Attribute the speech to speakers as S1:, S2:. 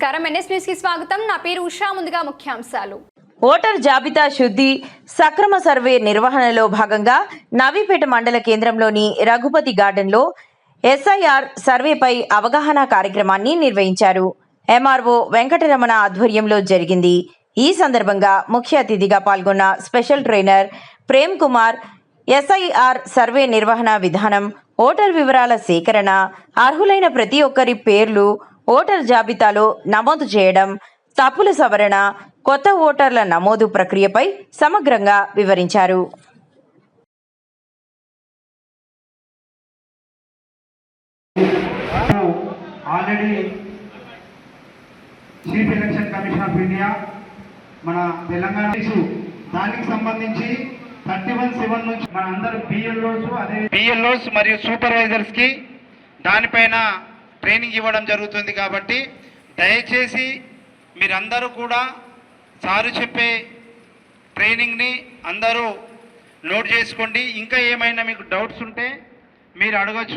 S1: నమస్కారం NS news కి స్వాగతం. నా పేరు ఉషా. ముందుగా ముఖ్యాంశాలు.
S2: ఓటర్ జాబితా శుద్ధి సక్రమ సర్వే నిర్వహణలో భాగంగా నవీపేట మండల కేంద్రంలోని రఘుపతి గార్డెన్లో ఎస్ఐఆర్ సర్వేపై అవగాహన కార్యక్రమాన్ని నిర్వహించారు. ఎంఆర్ఓ వెంకటరమణ ఆధ్వర్యంలో జరిగింది. ఈ సందర్భంగా ముఖ్య అతిథిగా పాల్గొన్న special trainer Prem Kumar SIR survey నిర్వహణ విధానం, ఓటర్ వివరాల సేకరణ, అర్హులైన ప్రతి ఒక్కరి పేర్లు ఓటర్ జాబితాలో నమోదు చేయడం, తప్పుల సవరణ, కొత్త ఓటర్ల నమోదు ప్రక్రియపై సమగ్రంగా వివరించారు.
S3: Already chief election commission of India మన తెలంగాణ దానికి సంబంధించి 31/7 నుంచి మన అందరూ పిఎల్ఓస్ మరియు సూపర్వైజర్స్కి దానిపైన ట్రైనింగ్ ఇవ్వడం జరుగుతుంది. కాబట్టి దయచేసి మీరందరూ కూడా సారు చెప్పే ట్రైనింగ్ని అందరూ నోట్ చేసుకోండి. ఇంకా ఏమైనా మీకు డౌట్స్ ఉంటే మీరు అడగచ్చు.